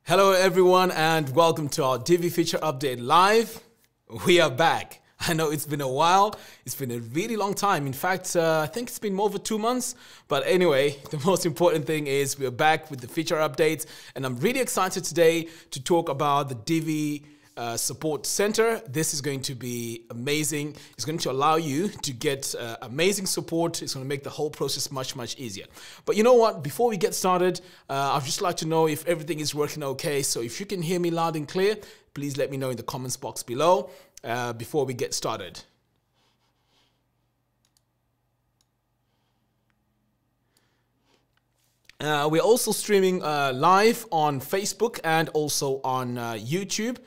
Hello everyone and welcome to our Divi Feature Update Live. We are back. I know it's been a while. It's been a really long time. In fact, I think it's been more than 2 months. But anyway, the most important thing is we're back with the feature updates. And I'm really excited today to talk about the Divi Support Center. This is going to be amazing. It's going to allow you to get amazing support. It's going to make the whole process much easier. But you know what? Before we get started, I'd just like to know if everything is working okay. So if you can hear me loud and clear, please let me know in the comments box below before we get started. We're also streaming live on Facebook and also on YouTube.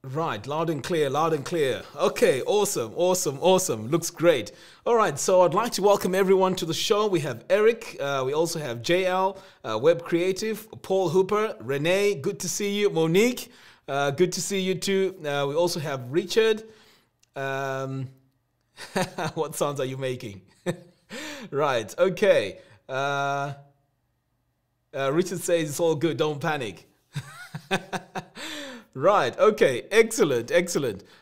Right, loud and clear, loud and clear. Okay, awesome. Looks great. All right, so I'd like to welcome everyone to the show. We have Eric, we also have JL, Web Creative, Paul Hooper, Renee, good to see you, Monique, good to see you too. We also have Richard. What sounds are you making? Right, okay. Richard says it's all good, don't panic. Right, okay, excellent.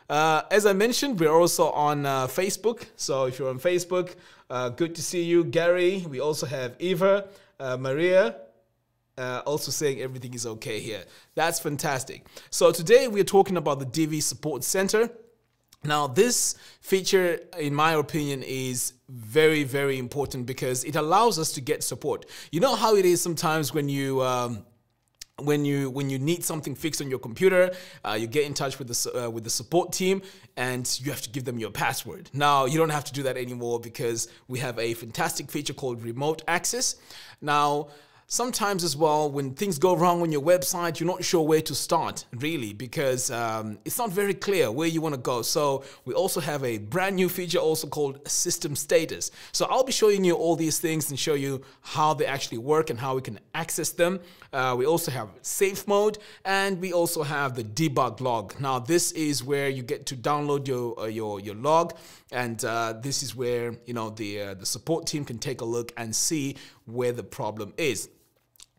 As I mentioned, we're also on Facebook. So if you're on Facebook, good to see you. Gary, we also have Eva, Maria, also saying everything is okay here. That's fantastic. So today we're talking about the Divi Support Center. Now this feature, in my opinion, is very important because it allows us to get support. You know how it is sometimes when you need something fixed on your computer, you get in touch with the support team and you have to give them your password. Now you don't have to do that anymore because we have a fantastic feature called remote access. Now sometimes as well, when things go wrong on your website, you're not sure where to start really because it's not very clear where you want to go. So we also have a brand new feature also called System Status. So I'll be showing you all these things and show you how they actually work and how we can access them. We also have safe mode and we also have the debug log. Now this is where you get to download your log, and this is where the support team can take a look and see where the problem is.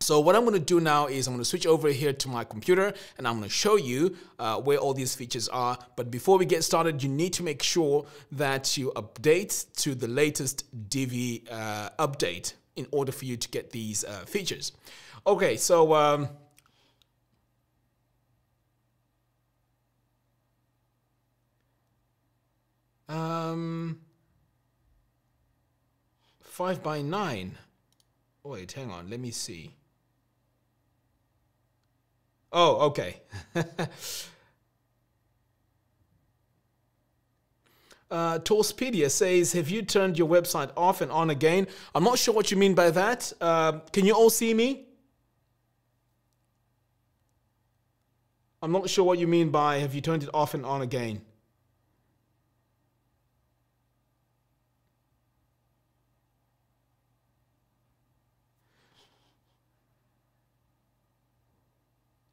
So what I'm going to do now is I'm going to switch over here to my computer and I'm going to show you where all these features are. But before we get started, you need to make sure that you update to the latest Divi update in order for you to get these features. Okay, so 5x9. Wait, hang on, let me see. Oh, okay. Toastpedia says, have you turned your website off and on again? I'm not sure what you mean by that. Can you all see me? I'm not sure what you mean by have you turned it off and on again.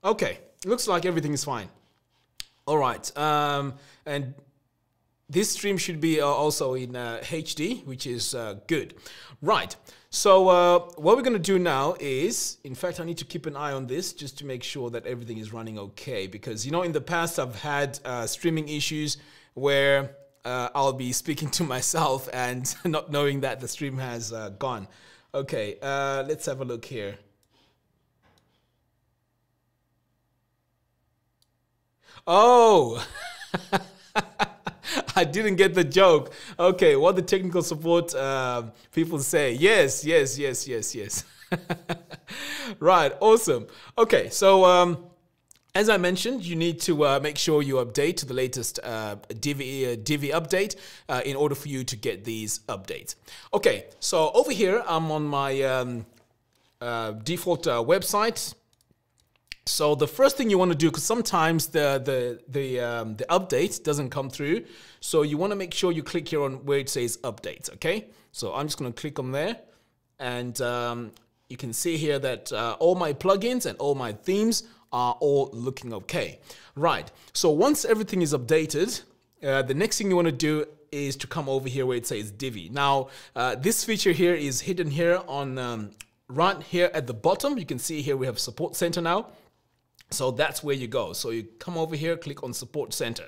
Okay, looks like everything is fine. All right, and this stream should be also in HD, which is good. Right, so what we're going to do now is, in fact, I need to keep an eye on this just to make sure that everything is running okay. Because, in the past I've had streaming issues where I'll be speaking to myself and not knowing that the stream has gone. Okay, let's have a look here. Oh, I didn't get the joke. Okay, what the technical support people say. Yes. Right, awesome. Okay, so as I mentioned, you need to make sure you update to the latest Divi update in order for you to get these updates. Okay, so over here, I'm on my default website. So the first thing you want to do, because sometimes the update doesn't come through, so you want to make sure you click here on where it says updates. Okay, so I'm just going to click on there, and you can see here that all my plugins and all my themes are all looking okay. Right, so once everything is updated, the next thing you want to do is to come over here where it says Divi. Now, this feature here is hidden here on right here at the bottom. You can see here we have Support Center now. So that's where you go. So you come over here, click on Support Center.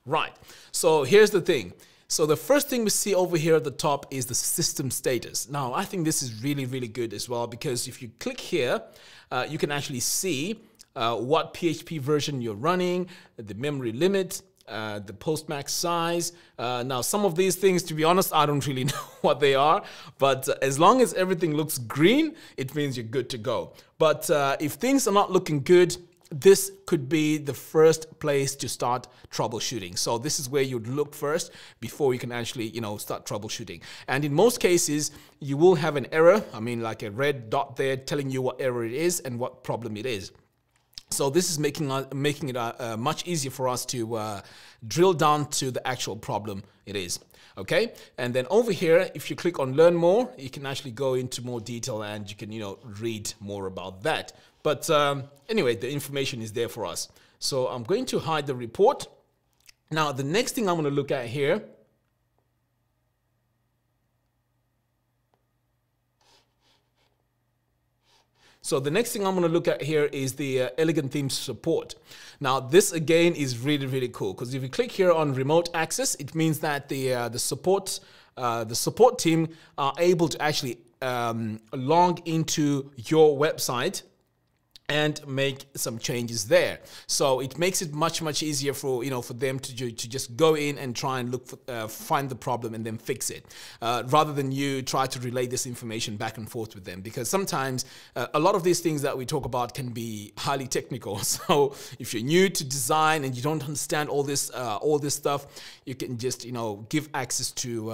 Right, so here's the thing. So the first thing we see over here at the top is the system status. Now, I think this is really, really good as well, because if you click here, you can actually see what PHP version you're running, the memory limit, the postmax size. Now, some of these things, to be honest, I don't really know what they are, but as long as everything looks green, it means you're good to go. But if things are not looking good, this could be the first place to start troubleshooting. So this is where you'd look first before you can actually, start troubleshooting. And in most cases, you will have an error. I mean, like a red dot there telling you what error it is and what problem it is. So this is making it much easier for us to drill down to the actual problem it is. Okay, and then over here, if you click on Learn More, you can actually go into more detail and you can, read more about that. But anyway, the information is there for us. So I'm going to hide the report. Now, the next thing I'm going to look at here . So the next thing I'm going to look at here is the Elegant Themes support. Now, this again is really, really cool, because if you click here on remote access, it means that the support team are able to actually log into your website and make some changes there. So it makes it much, much easier for for them to just go in and try and look for, find the problem and then fix it, rather than you try to relay this information back and forth with them, because sometimes a lot of these things that we talk about can be highly technical. So if you're new to design and you don't understand all this stuff, you can just give access to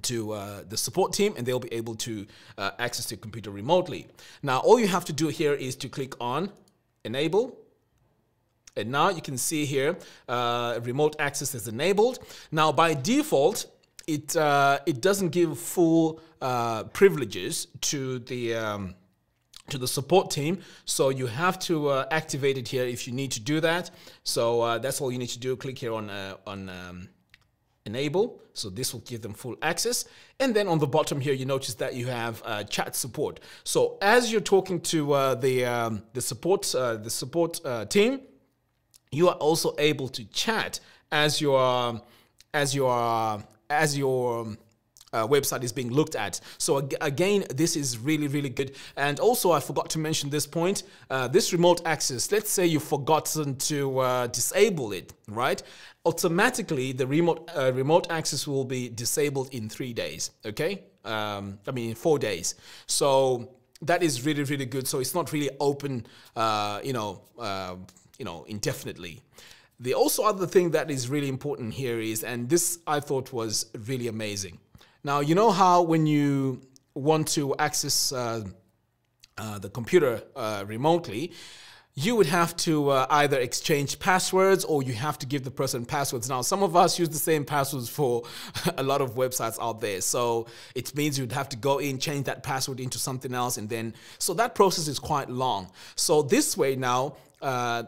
the support team, and they'll be able to access your computer remotely. Now, all you have to do here is to click on Enable. And now you can see here, remote access is enabled. Now, by default, it doesn't give full privileges to the support team, so you have to activate it here if you need to do that. So that's all you need to do. Click here on Enable, so this will give them full access. And then on the bottom here, you notice that you have chat support. So as you're talking to the support team, you are also able to chat as your website is being looked at. So again, this is really, really good. And also, I forgot to mention this point, this remote access, let's say you've forgotten to disable it, right? Automatically, the remote access will be disabled in 3 days, okay? In 4 days. So that is really, really good. So it's not really open, indefinitely. The also other thing that is really important here is, and this I thought was really amazing. Now, you know how when you want to access the computer remotely, you would have to either exchange passwords, or you have to give the person passwords. Now, some of us use the same passwords for a lot of websites out there. So it means you'd have to go in, change that password into something else, and then, so that process is quite long. So this way now,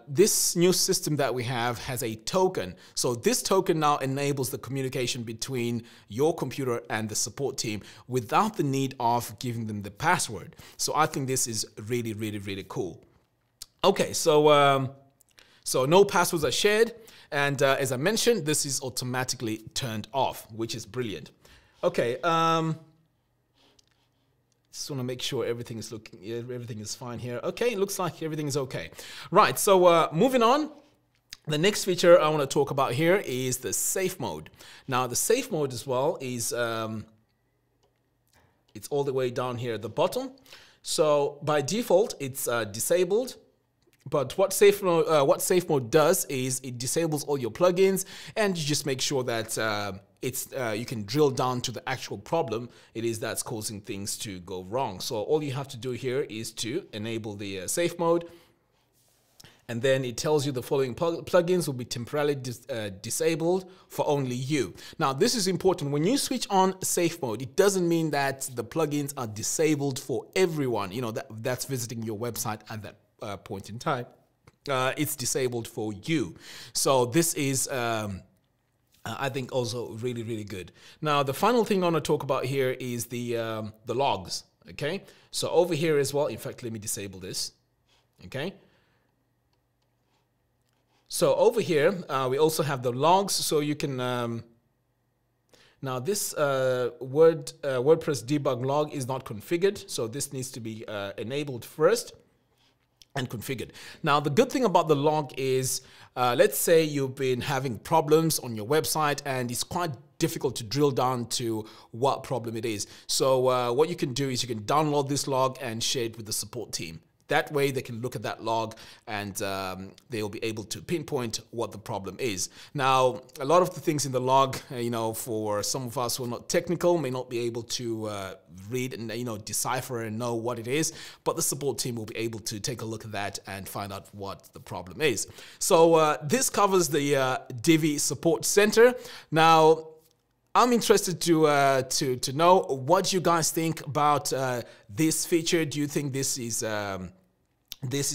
this new system that we have has a token. So this token now enables the communication between your computer and the support team without the need of giving them the password. So I think this is really, really, really cool. Okay, so no passwords are shared, and as I mentioned, this is automatically turned off, which is brilliant. Okay, just want to make sure everything is fine here. Okay, it looks like everything is okay. Right, so moving on. The next feature I want to talk about here is the safe mode. Now, the safe mode as well is it's all the way down here at the bottom. So by default, it's disabled. But what safe mode does is it disables all your plugins, and you just make sure that you can drill down to the actual problem it is that's causing things to go wrong. So all you have to do here is to enable the safe mode, and then it tells you the following plugins will be temporarily disabled for only you. Now, this is important. When you switch on safe mode, it doesn't mean that the plugins are disabled for everyone, that's visiting your website point in time, it's disabled for you. So this is I think also really, really good. Now, the final thing I want to talk about here is the logs, okay? So over here as well, in fact, let me disable this, okay? So over here, we also have the logs, so you can, now this WordPress debug log is not configured, so this needs to be enabled first and configured. Now, the good thing about the log is, let's say you've been having problems on your website and it's quite difficult to drill down to what problem it is. So what you can do is you can download this log and share it with the support team. That way they can look at that log and they'll be able to pinpoint what the problem is. Now, a lot of the things in the log, you know, for some of us who are not technical, may not be able to read and, you know, decipher and know what it is, but the support team will be able to take a look at that and find out what the problem is. So this covers the Divi Support Center. Now, I'm interested to know what you guys think about this feature. Do you think this is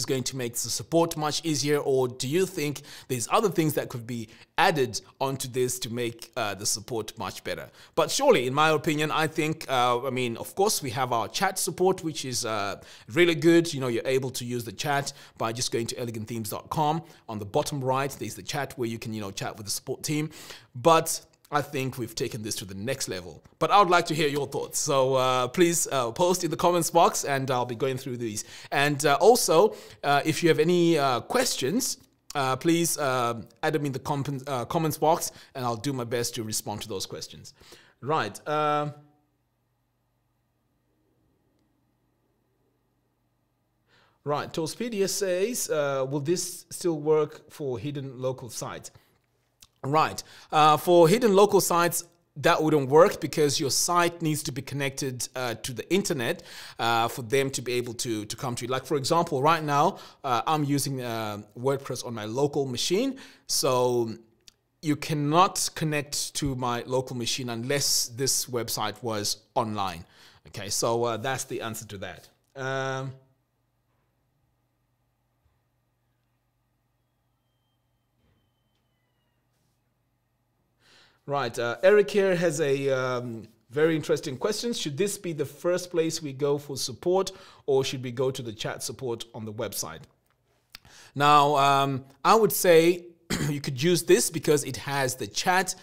going to make the support much easier, or do you think there's other things that could be added onto this to make the support much better? But surely, in my opinion, I think, I mean, of course, we have our chat support, which is really good. You know, you're able to use the chat by just going to elegantthemes.com. On the bottom right, there's the chat where you can, you know, chat with the support team. But I think we've taken this to the next level, but I would like to hear your thoughts. So please post in the comments box and I'll be going through these. And also, if you have any questions, please add them in the comments box and I'll do my best to respond to those questions. Right. Right. Toastpedia says, will this still work for hidden local sites? Right. For hidden local sites, that wouldn't work because your site needs to be connected to the internet for them to be able to come to you. Like, for example, right now, I'm using WordPress on my local machine. So you cannot connect to my local machine unless this website was online. Okay, so that's the answer to that. Right, Eric here has a very interesting question. Should this be the first place we go for support, or should we go to the chat support on the website? Now, I would say you could use this because it has the chat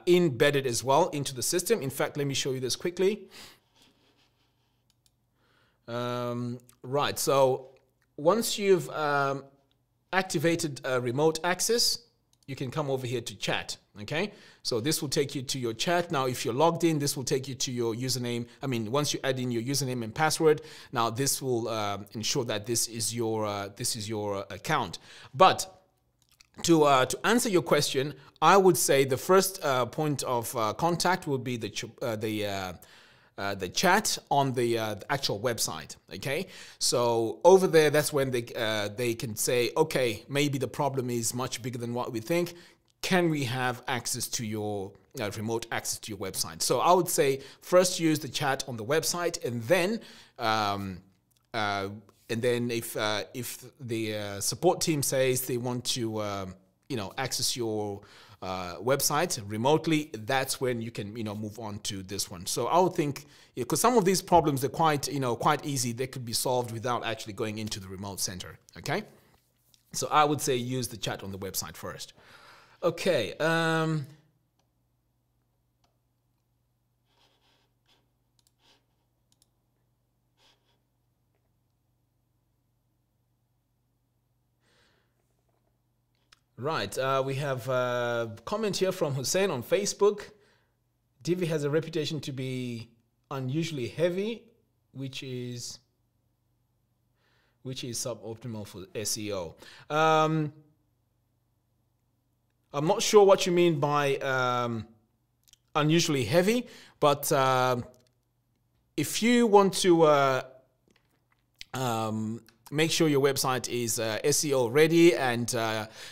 embedded as well into the system. In fact, let me show you this quickly. Right, so once you've activated remote access, you can come over here to chat, okay? So this will take you to your chat. Now, if you're logged in, this will take you to your username. I mean, once you add in your username and password, now this will ensure that this is your account. But to answer your question, I would say the first point of contact will be the chat on the actual website. Okay, so over there, that's when they can say, okay, maybe the problem is much bigger than what we think. Can we have access to your remote access to your website? So I would say first use the chat on the website, and then if the support team says they want to access your website remotely, that's when you can move on to this one. So I would think, because some of these problems are quite easy, they could be solved without actually going into the remote center. Okay, so I would say use the chat on the website first. Okay. Right, we have a comment here from Hussein on Facebook. Divi has a reputation to be unusually heavy, which is suboptimal for SEO. I'm not sure what you mean by unusually heavy, but if you want to make sure your website is SEO ready, and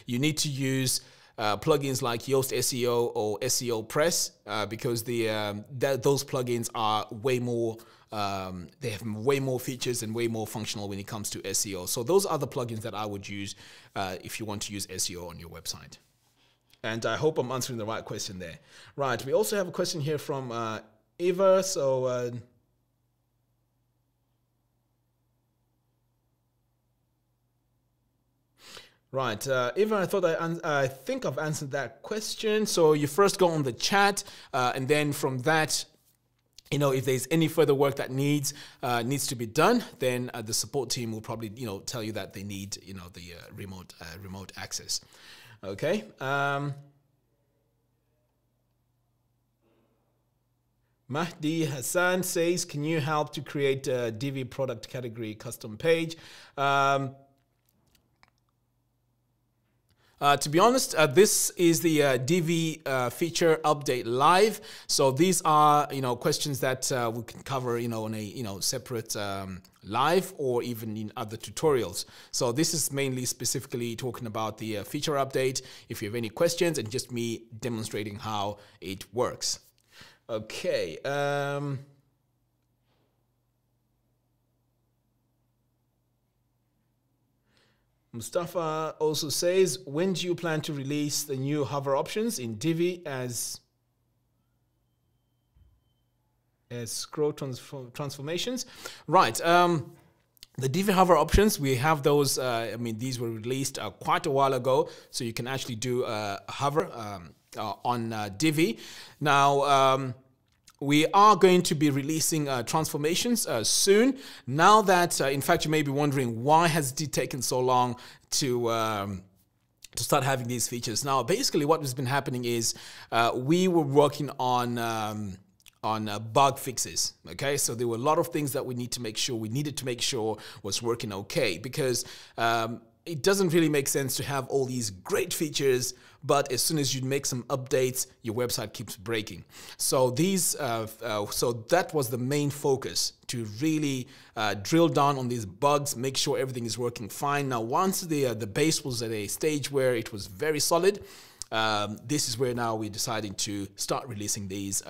you need to use plugins like Yoast SEO or SEO Press because those plugins are way more. They have way more features and way more functional when it comes to SEO. So those are the plugins that I would use if you want to use SEO on your website. And I hope I'm answering the right question there. Right, we also have a question here from Eva. So right, Eva, I think I've answered that question. So you first go on the chat, and then from that, if there's any further work that needs to be done, then the support team will probably, tell you that they need, the remote access. Okay. Mahdi Hassan says, can you help to create a Divi product category custom page? To be honest, this is the Divi feature update live. So these are, questions that we can cover, on a, separate live or even in other tutorials. So this is mainly specifically talking about the feature update. If you have any questions, and just me demonstrating how it works. Okay. Mustafa also says, when do you plan to release the new hover options in Divi as scroll transformations? Right. The Divi hover options, we have those. These were released quite a while ago, so you can actually do hover on Divi. Now, we are going to be releasing transformations soon. Now that, in fact, you may be wondering, why has it taken so long to start having these features? Now, basically, what has been happening is we were working on bug fixes. Okay, so there were a lot of things that we needed to make sure was working okay, because it doesn't really make sense to have all these great features, but as soon as you make some updates, your website keeps breaking. So that was the main focus, to really drill down on these bugs, make sure everything is working fine. Now, once the base was at a stage where it was very solid, this is where now we're deciding to start releasing these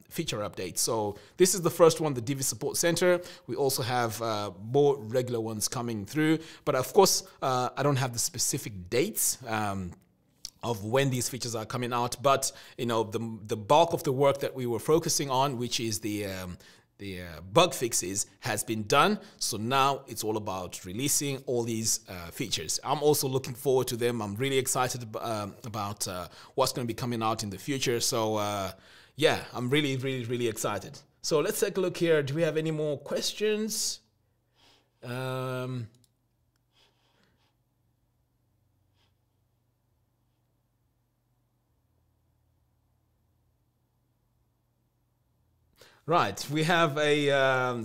feature updates. So this is the first one, the Divi Support Center. We also have more regular ones coming through, but of course, I don't have the specific dates of when these features are coming out. But the bulk of the work that we were focusing on, which is the bug fixes, has been done. So now it's all about releasing all these features. I'm also looking forward to them. I'm really excited about what's going to be coming out in the future. So yeah, I'm really, really, really excited. So let's take a look here. Do we have any more questions? Right, we have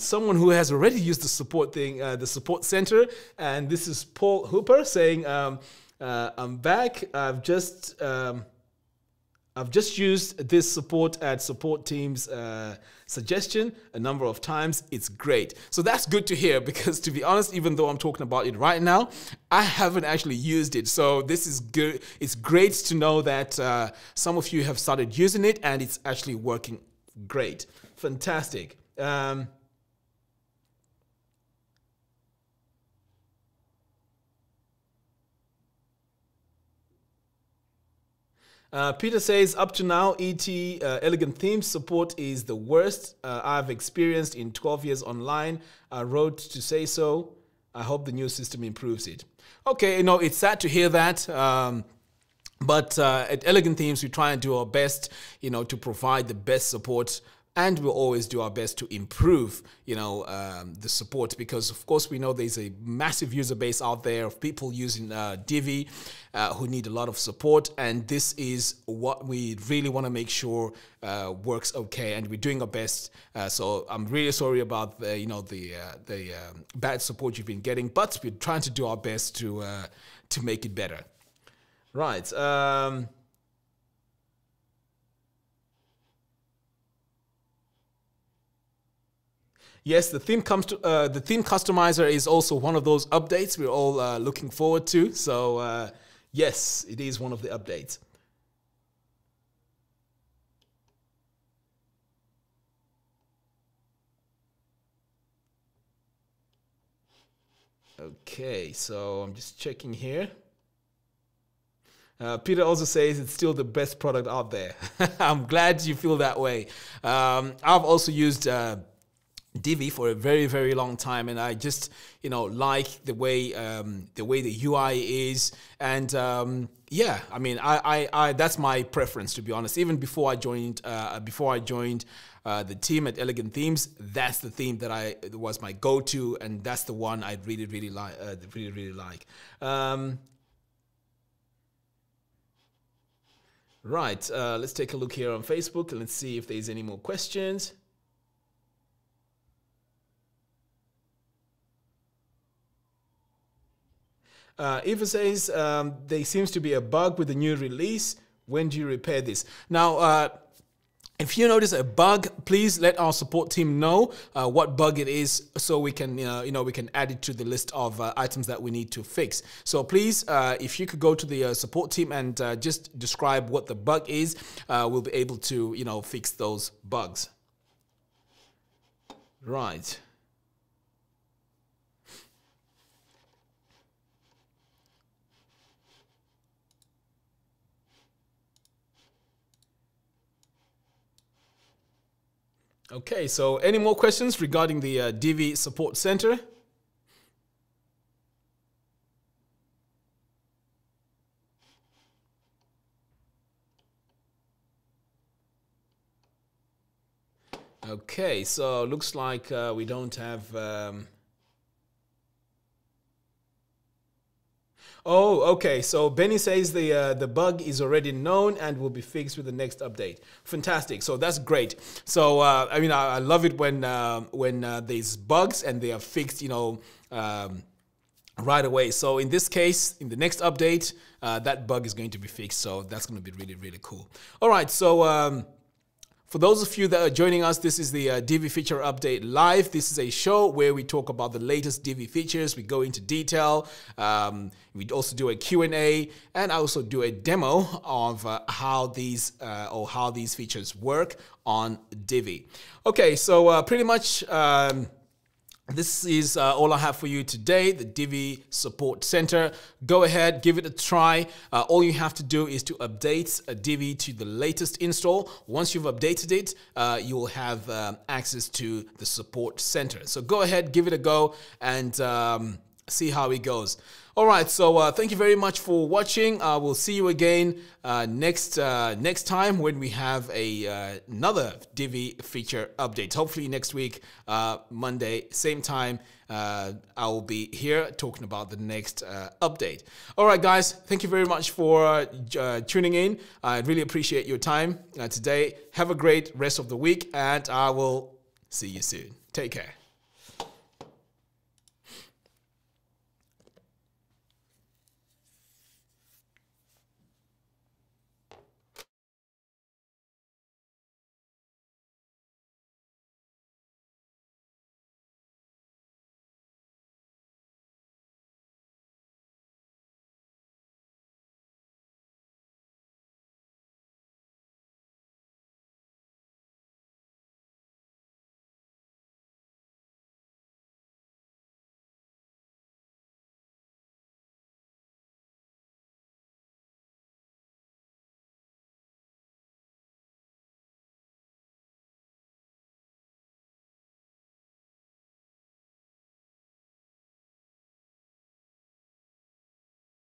someone who has already used the support the support center, and this is Paul Hooper saying, "I'm back. I've just used this support team's suggestion a number of times. It's great." So that's good to hear, because to be honest, even though I'm talking about it right now, I haven't actually used it. So this is good. It's great to know that some of you have started using it and it's actually working great. Fantastic. Peter says, up to now, Elegant Themes support is the worst I've experienced in 12 years online. I wrote to say so. I hope the new system improves it. Okay, it's sad to hear that. But at Elegant Themes, we try and do our best, to provide the best support, and we'll always do our best to improve, the support, because of course we know there's a massive user base out there of people using Divi who need a lot of support, and this is what we really want to make sure works okay, and we're doing our best. So I'm really sorry about the bad support you've been getting, but we're trying to do our best to make it better. Right. Yes, the theme customizer is also one of those updates we're all looking forward to. So yes, it is one of the updates. Okay, so I'm just checking here. Peter also says it's still the best product out there. I'm glad you feel that way. I've also used Divi for a very, very long time, and I just, like the way the UI is, and yeah, I mean, I that's my preference, to be honest. Even before I joined, the team at Elegant Themes, that's the theme that was my go-to, and that's the one I really, really like. Right, let's take a look here on Facebook and let's see if there's any more questions. Eva says, there seems to be a bug with the new release. When do you repair this? Now, if you notice a bug, please let our support team know what bug it is, so we can, we can add it to the list of items that we need to fix. So please, if you could go to the support team and just describe what the bug is, we'll be able to, fix those bugs. Right. Okay, so any more questions regarding the Divi Support Center? Okay, so looks like we don't have... Oh, okay. So Benny says the bug is already known and will be fixed with the next update. Fantastic. So that's great. So I mean, I love it when there's bugs and they are fixed, right away. So in this case, in the next update, that bug is going to be fixed. So that's going to be really, really cool. All right. So for those of you that are joining us, this is the Divi Feature Update Live. This is a show where we talk about the latest Divi features. We go into detail. We also do a Q&A, and I also do a demo of how these features work on Divi. Okay, so pretty much this is all I have for you today, the Divi Support Center. Go ahead, give it a try. All you have to do is to update Divi to the latest install. Once you've updated it, you will have access to the Support Center. So go ahead, give it a go, and see how it goes. All right, so thank you very much for watching. We'll see you again next time when we have another Divi feature update. Hopefully next week, Monday, same time, I will be here talking about the next update. All right, guys, thank you very much for tuning in. I really appreciate your time today. Have a great rest of the week, and I will see you soon. Take care.